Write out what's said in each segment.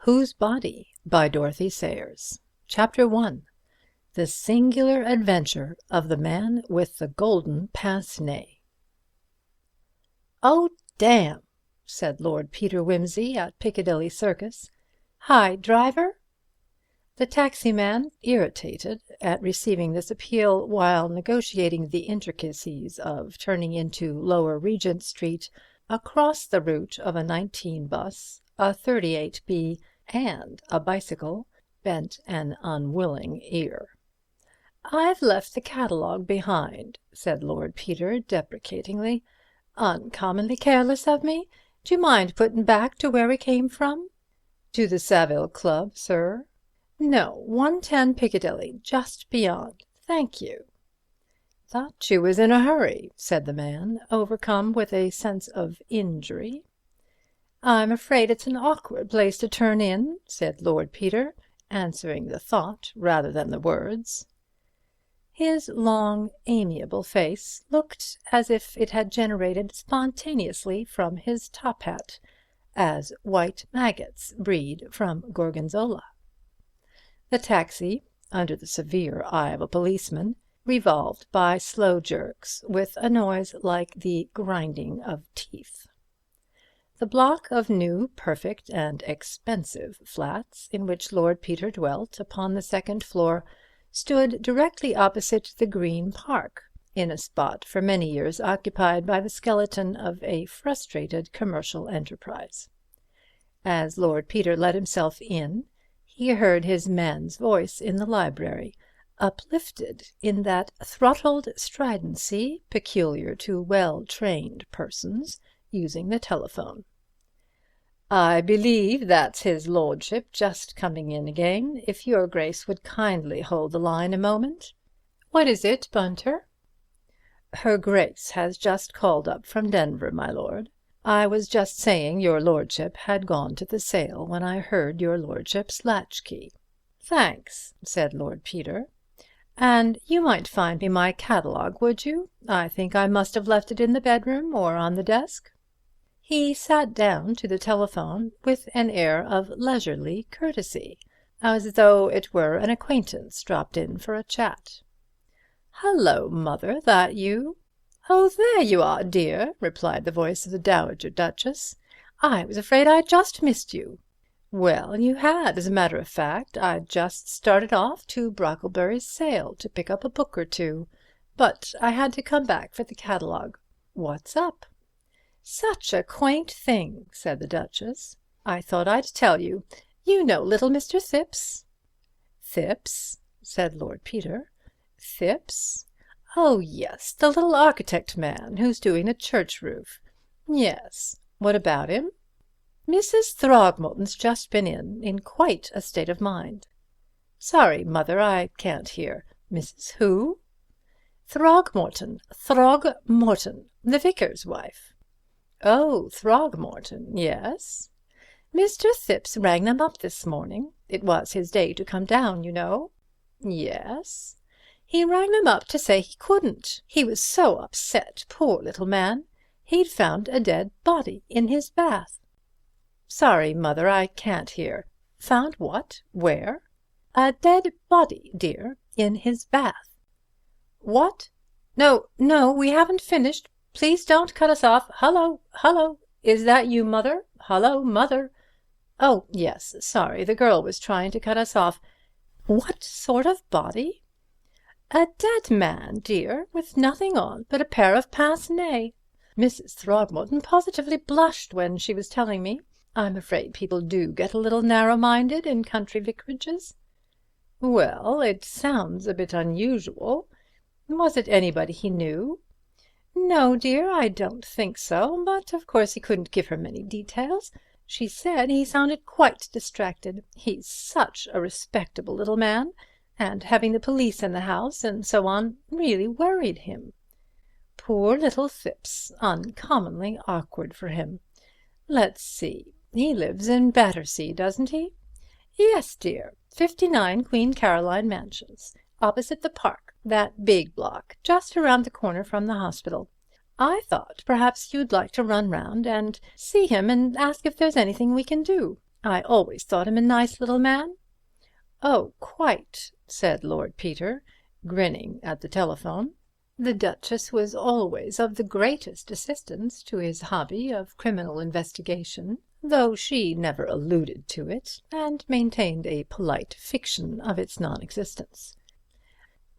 Whose Body? By Dorothy Sayers. Chapter 1. The Singular Adventure of the Man with the Golden Pince-nez. "Oh, damn!" said Lord Peter Wimsey at Piccadilly Circus. "Hi, driver?" The taxi-man, irritated at receiving this appeal while negotiating the intricacies of turning into Lower Regent Street across the route of a 19 bus, a 38B, and a bicycle, bent an unwilling ear. "I've left the catalogue behind," said Lord Peter deprecatingly. "Uncommonly careless of me. Do you mind putting back to where we came from?" "To the Savile Club, sir?" "No, 110 Piccadilly, just beyond. Thank you." "Thought you was in a hurry," said the man, overcome with a sense of injury. "I'm afraid it's an awkward place to turn in," said Lord Peter, answering the thought rather than the words. His long, amiable face looked as if it had generated spontaneously from his top hat, as white maggots breed from gorgonzola. The taxi, under the severe eye of a policeman, revolved by slow jerks, with a noise like the grinding of teeth. The block of new, perfect and expensive flats in which Lord Peter dwelt upon the second floor stood directly opposite the Green Park, in a spot for many years occupied by the skeleton of a frustrated commercial enterprise. As Lord Peter let himself in, he heard his man's voice in the library, uplifted in that throttled stridency peculiar to well-trained persons using the telephone. "I believe that's his lordship just coming in again, if your grace would kindly hold the line a moment." "What is it, Bunter?" "Her grace has just called up from Denver, my lord. I was just saying your lordship had gone to the sale when I heard your lordship's latchkey." "Thanks," said Lord Peter. "And you might find me my catalogue, would you? I think I must have left it in the bedroom or on the desk." He sat down to the telephone with an air of leisurely courtesy, as though it were an acquaintance dropped in for a chat. "Hullo, mother, that you?" "Oh, there you are, dear," replied the voice of the Dowager Duchess. "I was afraid I'd just missed you." "Well, you had, as a matter of fact. I'd just started off to Brocklebury's sale to pick up a book or two, but I had to come back for the catalogue. What's up?" "Such a quaint thing," said the Duchess. "I thought I'd tell you. You know little Mr. Thipps?" "Thipps?" said Lord Peter. "Thipps? Oh, yes, the little architect man who's doing the church roof. Yes. What about him?" "Mrs. Throgmorton's just been in quite a state of mind." "Sorry, mother, I can't hear. Mrs. who?" "Throgmorton, the vicar's wife." "Oh, Throgmorton, yes." "Mr. Thipps rang them up this morning. It was his day to come down, you know." "Yes." "He rang them up to say he couldn't. He was so upset, poor little man. He'd found a dead body in his bath." "Sorry, mother, I can't hear. Found what? Where?" "A dead body, dear, in his bath." "What? No, we haven't finished. Please don't cut us off. Hullo. Is that you, mother? Hullo, mother. Oh, yes, sorry, the girl was trying to cut us off. What sort of body?" "A dead man, dear, with nothing on but a pair of pince-nez. Mrs. Throgmorton positively blushed when she was telling me. I'm afraid people do get a little narrow-minded in country vicarages." "Well, it sounds a bit unusual. Was it anybody he knew?" "No, dear, I don't think so, but of course he couldn't give her many details. She said he sounded quite distracted. He's such a respectable little man, and having the police in the house and so on really worried him. Poor little Thipps, uncommonly awkward for him. Let's see, he lives in Battersea, doesn't he?" "Yes, dear, 59 Queen Caroline Mansions, opposite the park, that big block, just around the corner from the hospital. I thought perhaps you'd like to run round and see him and ask if there's anything we can do. I always thought him a nice little man." "Oh, quite," said Lord Peter, grinning at the telephone. "The Duchess was always of the greatest assistance to his hobby of criminal investigation, though she never alluded to it, and maintained a polite fiction of its non-existence."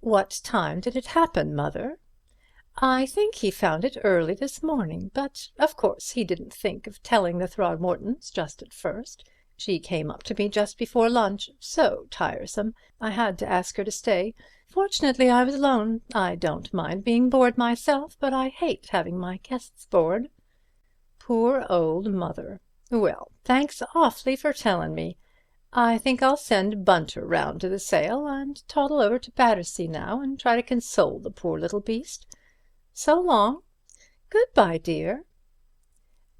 "What time did it happen, mother?" "I think he found it early this morning, but of course he didn't think of telling the Throgmortons just at first. She came up to me just before lunch, so tiresome, I had to ask her to stay. Fortunately I was alone. I don't mind being bored myself, but I hate having my guests bored." "Poor old mother. Well, thanks awfully for telling me. I think I'll send Bunter round to the sale and toddle over to Battersea now and try to console the poor little beast. So long. Good-bye, dear."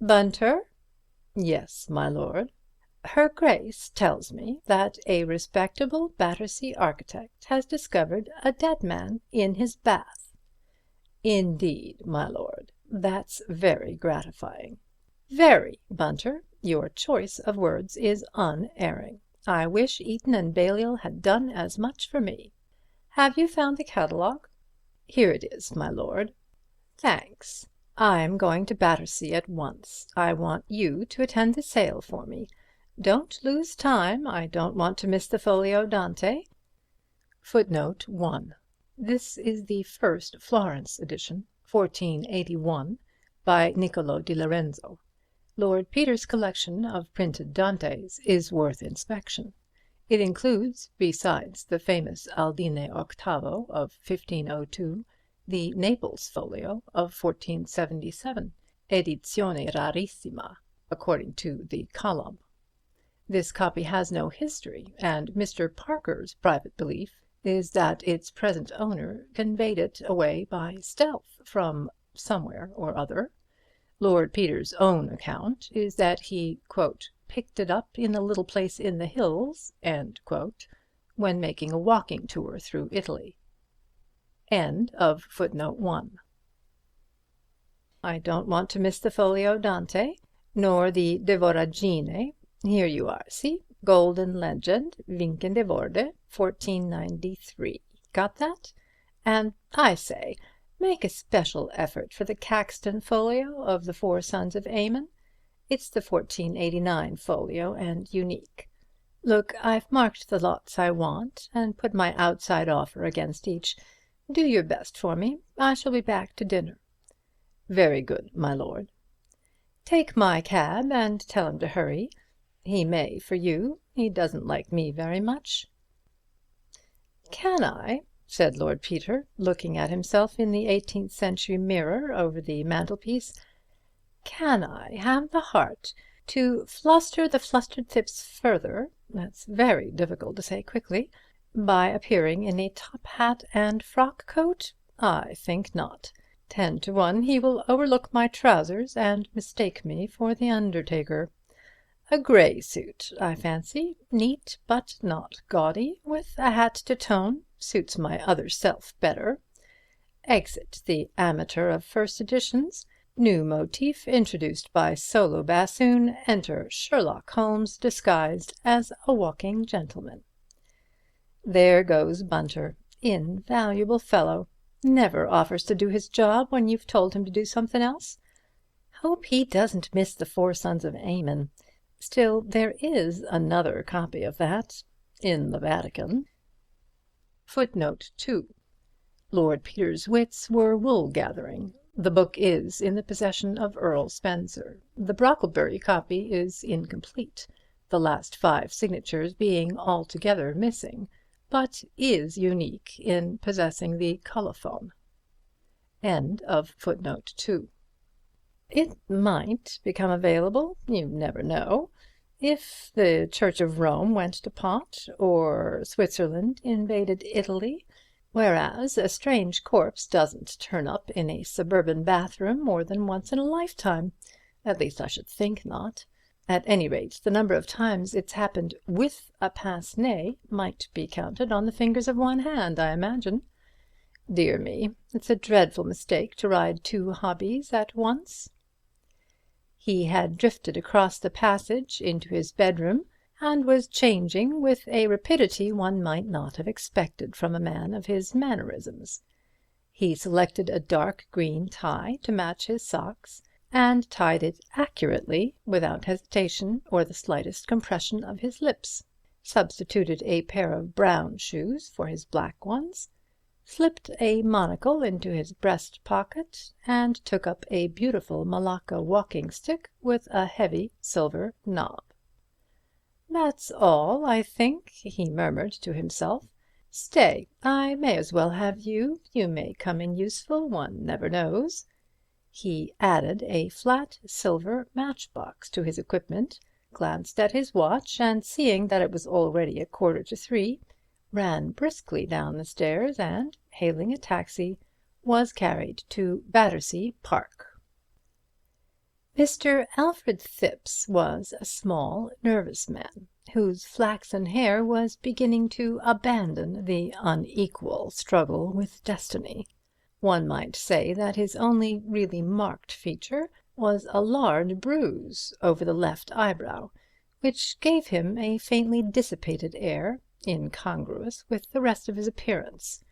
"Bunter?" "Yes, my lord." "Her Grace tells me that a respectable Battersea architect has discovered a dead man in his bath." "Indeed, my lord. That's very gratifying." "Very, Bunter. Your choice of words is unerring. I wish Eton and Balliol had done as much for me. Have you found the catalogue?" "Here it is, my lord." "Thanks. I'm going to Battersea at once. I want you to attend the sale for me. Don't lose time. I don't want to miss the folio Dante. Footnote 1. This is the first Florence edition, 1481, by Niccolo di Lorenzo. Lord Peter's collection of printed Dantes is worth inspection. It includes, besides the famous Aldine Octavo of 1502, the Naples folio of 1477, edizione rarissima, according to the column. This copy has no history, and Mr. Parker's private belief is that its present owner conveyed it away by stealth from somewhere or other. Lord Peter's own account is that he, "picked it up in a little place in the hills," when making a walking tour through Italy. End of footnote 1. I don't want to miss the folio Dante, nor the De Voragine. Here you are, see? Golden Legend, Vinkende Vorde, 1493. Got that? And I say, make a special effort for the Caxton folio of the Four Sons of Aymon. It's the 1489 folio and unique. Look, I've marked the lots I want and put my outside offer against each. Do your best for me. I shall be back to dinner. Very good, my lord. Take my cab and tell him to hurry. He may for you. He doesn't like me very much. "Can I," said Lord Peter, looking at himself in the 18th century mirror over the mantelpiece, "can I have the heart to fluster the flustered thips further, that's very difficult to say quickly, by appearing in a top hat and frock coat? I think not. 10 to 1 he will overlook my trousers and mistake me for the undertaker. A grey suit, I fancy, neat but not gaudy, with a hat to tone, suits my other self better. Exit the amateur of first editions. New motif introduced by solo bassoon. Enter Sherlock Holmes disguised as a walking gentleman. There goes Bunter, invaluable fellow. Never offers to do his job when you've told him to do something else. Hope he doesn't miss the Four Sons of Aymon. Still, there is another copy of that in the Vatican. Footnote 2. Lord Peter's wits were wool-gathering. The book is in the possession of Earl Spencer. The Brocklebury copy is incomplete, the last 5 signatures being altogether missing, but is unique in possessing the colophon. End of footnote 2. It might become available, you never know, if the Church of Rome went to pot, or Switzerland invaded Italy, whereas a strange corpse doesn't turn up in a suburban bathroom more than once in a lifetime. At least I should think not. At any rate, the number of times it's happened with a pince-nez might be counted on the fingers of one hand, I imagine. Dear me, it's a dreadful mistake to ride 2 hobbies at once. He had drifted across the passage into his bedroom, and was changing with a rapidity one might not have expected from a man of his mannerisms. He selected a dark green tie to match his socks, and tied it accurately, without hesitation or the slightest compression of his lips, substituted a pair of brown shoes for his black ones, slipped a monocle into his breast pocket, and took up a beautiful Malacca walking stick with a heavy silver knob. "That's all, I think," he murmured to himself. "Stay, I may as well have you. You may come in useful, one never knows." He added a flat silver matchbox to his equipment, glanced at his watch, and seeing that it was already 3:15, ran briskly down the stairs and, hailing a taxi, was carried to Battersea Park. Mr. Alfred Thipps was a small, nervous man, whose flaxen hair was beginning to abandon the unequal struggle with destiny. One might say that his only really marked feature was a large bruise over the left eyebrow, which gave him a faintly dissipated air, incongruous with the rest of his appearance.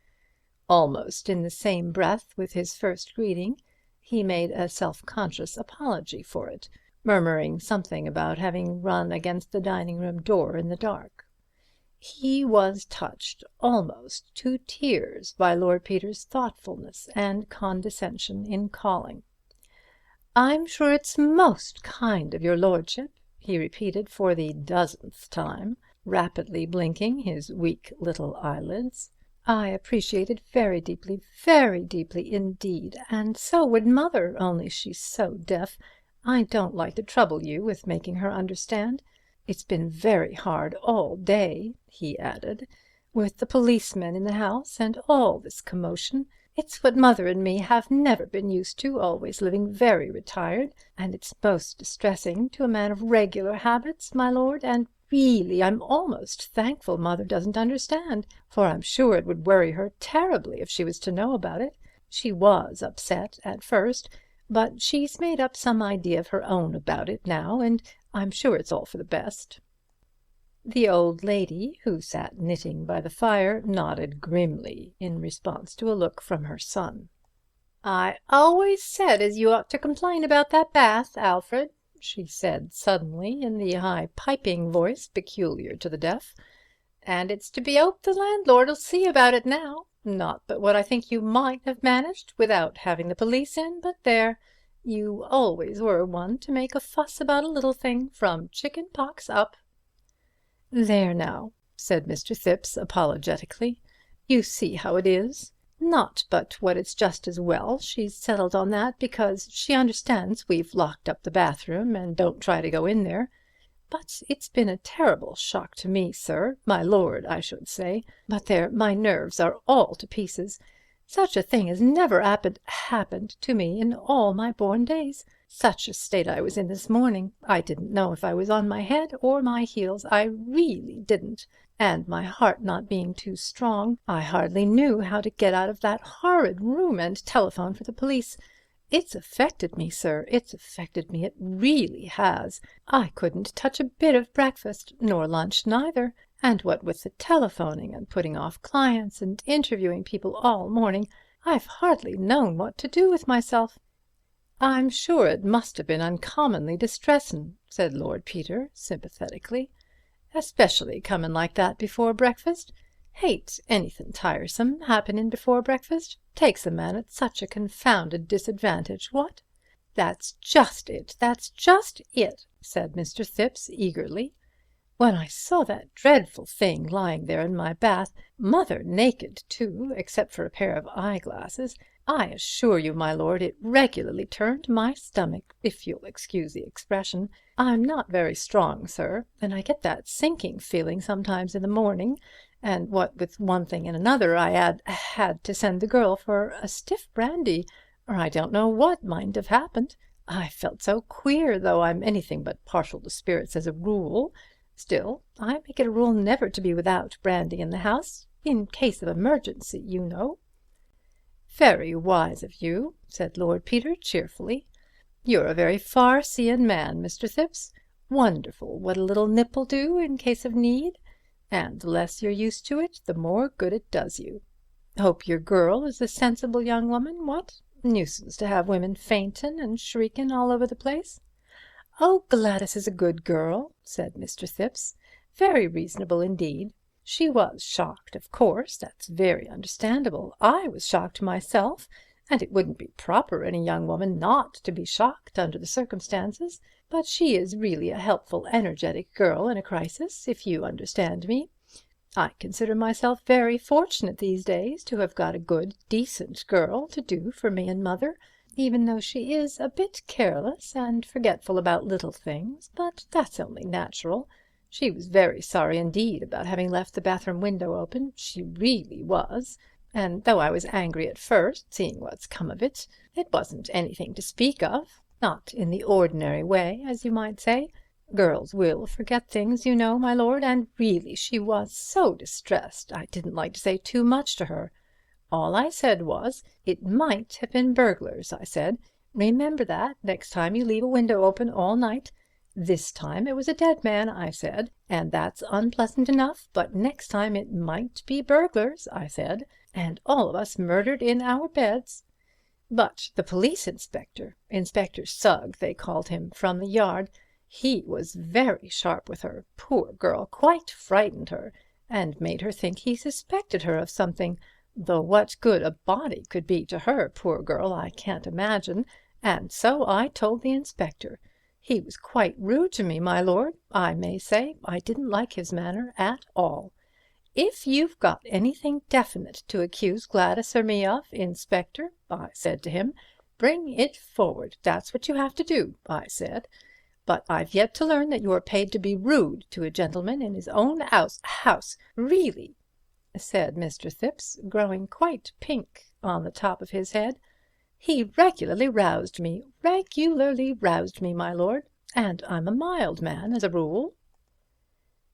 Almost in the same breath with his first greeting, he made a self-conscious apology for it, murmuring something about having run against the dining-room door in the dark. He was touched almost to tears by Lord Peter's thoughtfulness and condescension in calling. "I'm sure it's most kind of your lordship," he repeated for the 10th time, rapidly blinking his weak little eyelids. "I appreciate it very deeply indeed, and so would mother, only she's so deaf. I don't like to trouble you with making her understand. It's been very hard all day," he added, "with the policemen in the house and all this commotion. It's what mother and me have never been used to, always living very retired, and it's most distressing to a man of regular habits, my lord, and really I'm almost thankful mother doesn't understand, for I'm sure it would worry her terribly if she was to know about it. She was upset at first, but she's made up some idea of her own about it now, and I'm sure it's all for the best." The old lady, who sat knitting by the fire, nodded grimly in response to a look from her son. "I always said as you ought to complain about that bath, Alfred," she said suddenly in the high piping voice peculiar to the deaf, "and it's to be 'oped the landlord'll see about it now. Not but what I think you might have managed without having the police in, but there, you always were one to make a fuss about a little thing, from chicken pox up." "There now," said Mr. Thipps apologetically, "you see how it is. Not but what it's just as well she's settled on that, because she understands we've locked up the bathroom and don't try to go in there. But it's been a terrible shock to me, sir, my lord, I should say. But there, my nerves are all to pieces. Such a thing has never happened to me in all my born days. Such a state I was in this morning. I didn't know if I was on my head or my heels. I really didn't. And my heart not being too strong, I hardly knew how to get out of that horrid room and telephone for the police. It's affected me, sir, it's affected me, it really has. I couldn't touch a bit of breakfast, nor lunch neither, and what with the telephoning and putting off clients and interviewing people all morning, I've hardly known what to do with myself." "I'm sure it must have been uncommonly distressin'," said Lord Peter sympathetically, "especially comin' like that before breakfast. Hate anything tiresome happening before breakfast. Takes a man at such a confounded disadvantage, what?" "That's just it, said Mr. Thipps eagerly. "When I saw that dreadful thing lying there in my bath, mother naked too, except for a pair of eyeglasses, I assure you, my lord, it regularly turned my stomach, if you'll excuse the expression. I'm not very strong, sir, and I get that sinking feeling sometimes in the morning, and what with one thing and another I had to send the girl for a stiff brandy, or I don't know what mightn't have happened. I felt so queer, though I'm anything but partial to spirits as a rule. Still, I make it a rule never to be without brandy in the house, in case of emergency, you know." "Very wise of you," said Lord Peter cheerfully. You're a very far-seeing man, Mr. Thipps. Wonderful what a little nip'll do in case of need, and the less you're used to it, the more good it does you. Hope your girl is a sensible young woman, what? Nuisance to have women faintin' and shriekin' all over the place." "Oh, Gladys is a good girl," said Mr. Thipps. "Very reasonable indeed. She was shocked, of course. That's very understandable. I was shocked myself, and it wouldn't be proper in a young woman not to be shocked under the circumstances. But she is really a helpful, energetic girl in a crisis, if you understand me. I consider myself very fortunate these days to have got a good, decent girl to do for me and mother, even though she is a bit careless and forgetful about little things, but that's only natural. She was very sorry indeed about having left the bathroom window open, she really was, and though I was angry at first, seeing what's come of it, it wasn't anything to speak of, not in the ordinary way, as you might say. Girls will forget things, you know, my lord, and really she was so distressed I didn't like to say too much to her. All I said was, it might have been burglars, I said. Remember that next time you leave a window open all night. This time it was a dead man, I said, and that's unpleasant enough, but next time it might be burglars, I said, and all of us murdered in our beds. But the police inspector, Inspector Sugg they called him, from the yard, he was very sharp with her, poor girl, quite frightened her, and made her think he suspected her of something, though what good a body could be to her, poor girl, I can't imagine, and so I told the inspector. He was quite rude to me, my lord, I may say. I didn't like his manner at all. If you've got anything definite to accuse Gladys or me of, Inspector, I said to him, bring it forward. That's what you have to do, I said. But I've yet to learn that you're paid to be rude to a gentleman in his own house. Really, said Mr. Thipps, growing quite pink on the top of his head. He regularly roused me, my lord, and I'm a mild man as a rule.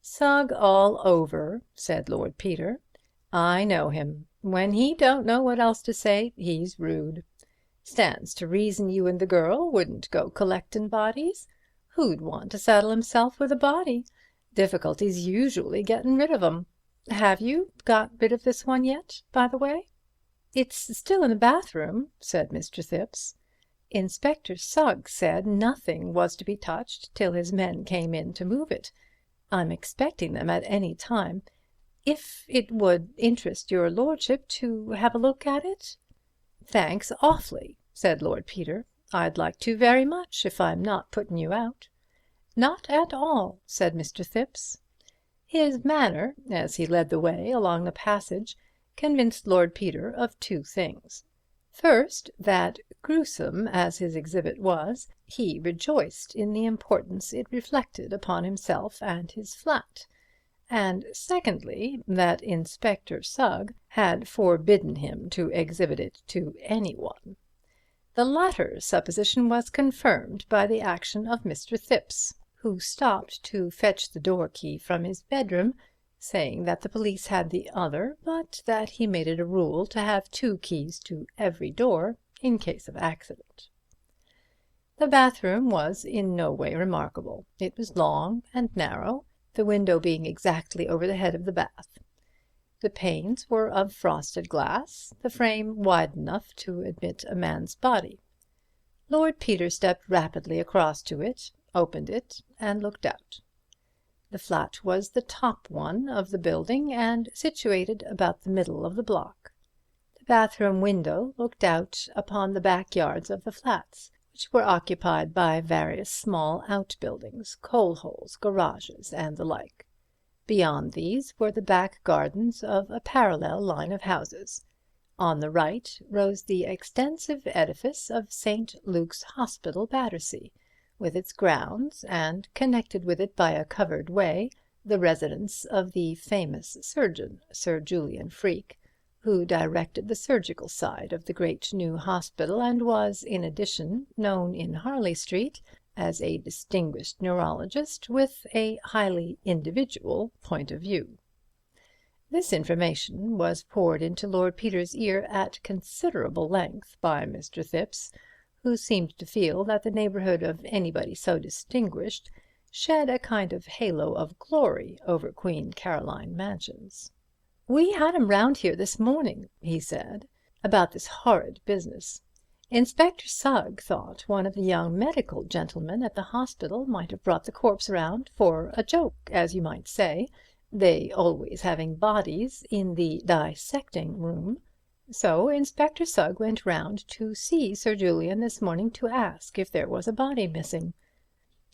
Sugg all over, said Lord Peter. I know him. When he don't know what else to say, he's rude. Stands to reason you and the girl wouldn't go collectin' bodies. Who'd want to saddle himself with a body? Difficulty's usually gettin' rid of 'em. Have you got rid of this one yet, by the way? It's still in the bathroom, said Mr. Thipps. Inspector Sugg said nothing was to be touched till his men came in to move it. I'm expecting them at any time. If it would interest your lordship to have a look at it? Thanks awfully, said Lord Peter. I'd like to very much, if I'm not putting you out. Not at all, said Mr. Thipps. His manner, as he led the way along the passage, convinced Lord Peter of two things. First, that, gruesome as his exhibit was, he rejoiced in the importance it reflected upon himself and his flat, and secondly, that Inspector Sugg had forbidden him to exhibit it to anyone. The latter supposition was confirmed by the action of Mr. Thipps, who stopped to fetch the door-key from his bedroom, saying that the police had the other, but that he made it a rule to have 2 keys to every door in case of accident. The bathroom was in no way remarkable. It was long and narrow, the window being exactly over the head of the bath. The panes were of frosted glass, the frame wide enough to admit a man's body. Lord Peter stepped rapidly across to it, opened it, and looked out. The flat was the top one of the building and situated about the middle of the block. The bathroom window looked out upon the backyards of the flats, which were occupied by various small outbuildings, coal-holes, garages, and the like. Beyond these were the back gardens of a parallel line of houses. On the right rose the extensive edifice of St. Luke's Hospital, Battersea, with its grounds, and, connected with it by a covered way, the residence of the famous surgeon, Sir Julian Freke, who directed the surgical side of the great new hospital, and was, in addition, known in Harley Street as a distinguished neurologist with a highly individual point of view. This information was poured into Lord Peter's ear at considerable length by Mr. Thipps, who seemed to feel that the neighbourhood of anybody so distinguished shed a kind of halo of glory over Queen Caroline Mansions. "We had 'em round here this morning," he said, "about this horrid business. Inspector Sugg thought one of the young medical gentlemen at the hospital might have brought the corpse round for a joke, as you might say, they always having bodies in the dissecting room. So Inspector Sugg went round to see Sir Julian this morning to ask if there was a body missing.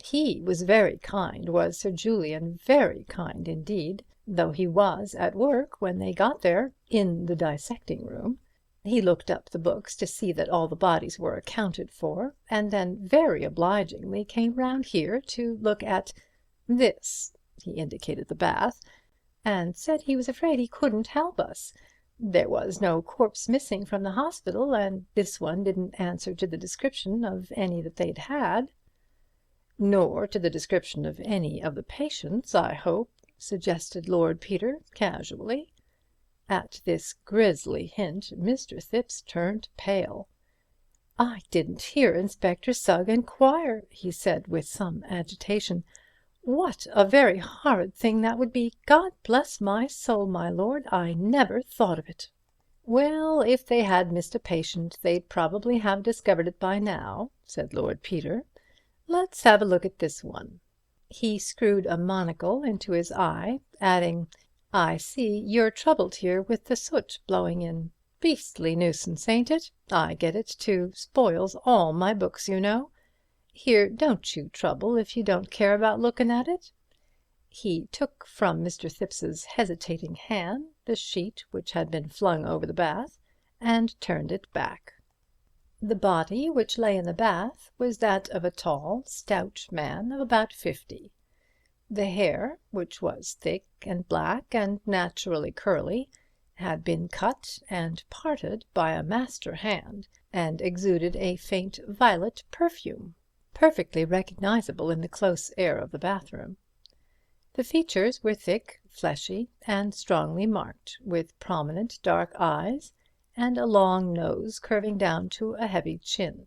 He was very kind, was Sir Julian, very kind indeed, though he was at work when they got there, in the dissecting room. He looked up the books to see that all the bodies were accounted for, and then very obligingly came round here to look at this," he indicated the bath, "and said he was afraid he couldn't help us. There was no corpse missing from the hospital, and this one didn't answer to the description of any that they'd had." "Nor to the description of any of the patients, I hope," suggested Lord Peter, casually. At this grisly hint Mr. Thipps turned pale. "I didn't hear Inspector Sugg inquire," he said with some agitation. "What a very horrid thing that would be. God bless my soul, my lord, I never thought of it." "Well, if they had missed a patient, they'd probably have discovered it by now," said Lord Peter. "Let's have a look at this one." He screwed a monocle into his eye, adding, "I see you're troubled here with the soot blowing in. Beastly nuisance, ain't it? I get it too. Spoils all my books, you know. Here, don't you trouble if you don't care about looking at it." He took from Mr. Thipps's hesitating hand the sheet which had been flung over the bath, and turned it back. The body which lay in the bath was that of a tall, stout man of about 50. The hair, which was thick and black and naturally curly, had been cut and parted by a master hand, and exuded a faint violet perfume, perfectly recognisable in the close air of the bathroom. The features were thick, fleshy, and strongly marked, with prominent dark eyes, and a long nose curving down to a heavy chin.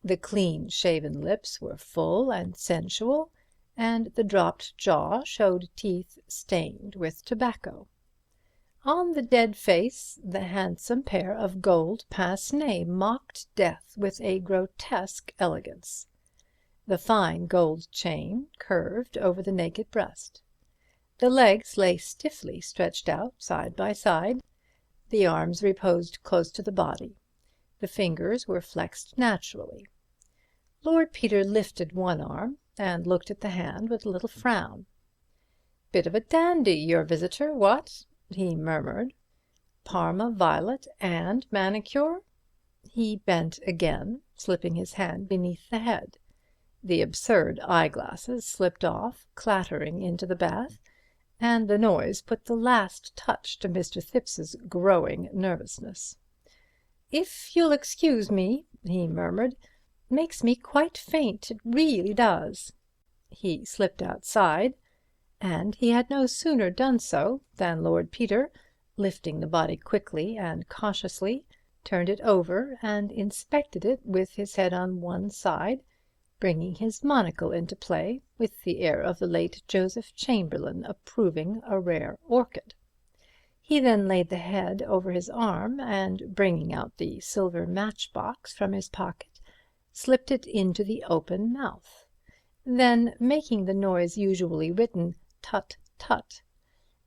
The clean-shaven lips were full and sensual, and the dropped jaw showed teeth stained with tobacco. On the dead face the handsome pair of gold pince-nez mocked death with a grotesque elegance. The fine gold chain curved over the naked breast. The legs lay stiffly stretched out side by side. The arms reposed close to the body. The fingers were flexed naturally. Lord Peter lifted one arm and looked at the hand with a little frown. "Bit of a dandy, your visitor, what?" he murmured. "Parma violet and manicure?" He bent again, slipping his hand beneath the head. The absurd eyeglasses slipped off, clattering into the bath, and the noise put the last touch to Mr. Thipps's growing nervousness. "If you'll excuse me," he murmured, "makes me quite faint, it really does." He slipped outside, and he had no sooner done so than Lord Peter, lifting the body quickly and cautiously, turned it over and inspected it with his head on one side, bringing his monocle into play with the air of the late Joseph Chamberlain approving a rare orchid. He then laid the head over his arm, and bringing out the silver matchbox from his pocket, slipped it into the open mouth. Then, making the noise usually written tut tut,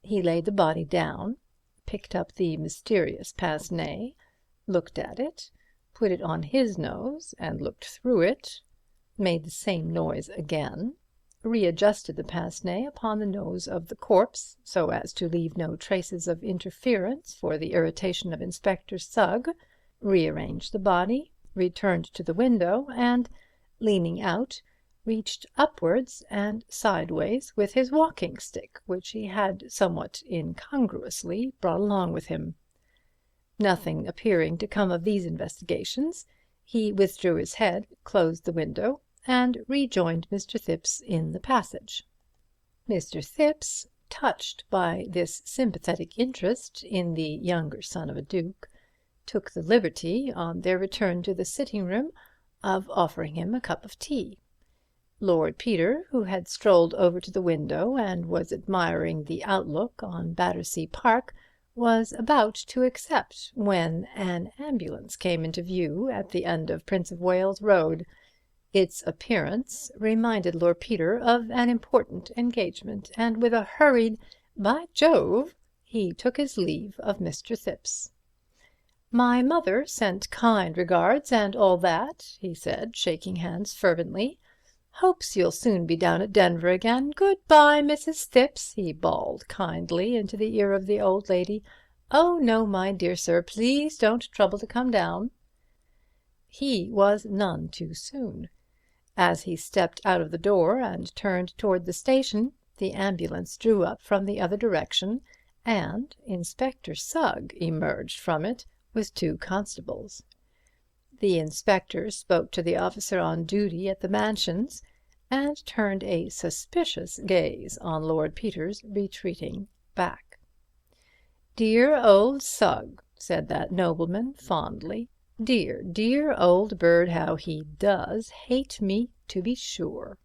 he laid the body down, picked up the mysterious pince-nez, looked at it, put it on his nose and looked through it, made the same noise again, readjusted the pince-nez upon the nose of the corpse so as to leave no traces of interference for the irritation of Inspector Sugg, rearranged the body, returned to the window, and, leaning out, reached upwards and sideways with his walking stick, which he had somewhat incongruously brought along with him. Nothing appearing to come of these investigations, he withdrew his head, closed the window, and rejoined Mr. Thipps in the passage. Mr. Thipps, touched by this sympathetic interest in the younger son of a duke, took the liberty, on their return to the sitting-room, of offering him a cup of tea. Lord Peter, who had strolled over to the window and was admiring the outlook on Battersea Park, was about to accept when an ambulance came into view at the end of Prince of Wales Road. Its appearance reminded Lord Peter of an important engagement, and with a hurried "By Jove!" he took his leave of Mr. Thipps. "My mother sent kind regards and all that," he said, shaking hands fervently. "Hopes you'll soon be down at Denver again. Good-bye, Mrs. Thipps," he bawled kindly into the ear of the old lady. "Oh, no, my dear sir, please don't trouble to come down." He was none too soon. As he stepped out of the door and turned toward the station, the ambulance drew up from the other direction, and Inspector Sugg emerged from it with 2 constables. The inspector spoke to the officer on duty at the Mansions, and turned a suspicious gaze on Lord Peter's retreating back. "Dear old Sugg," said that nobleman fondly. "Dear, dear old bird, how he does hate me, to be sure."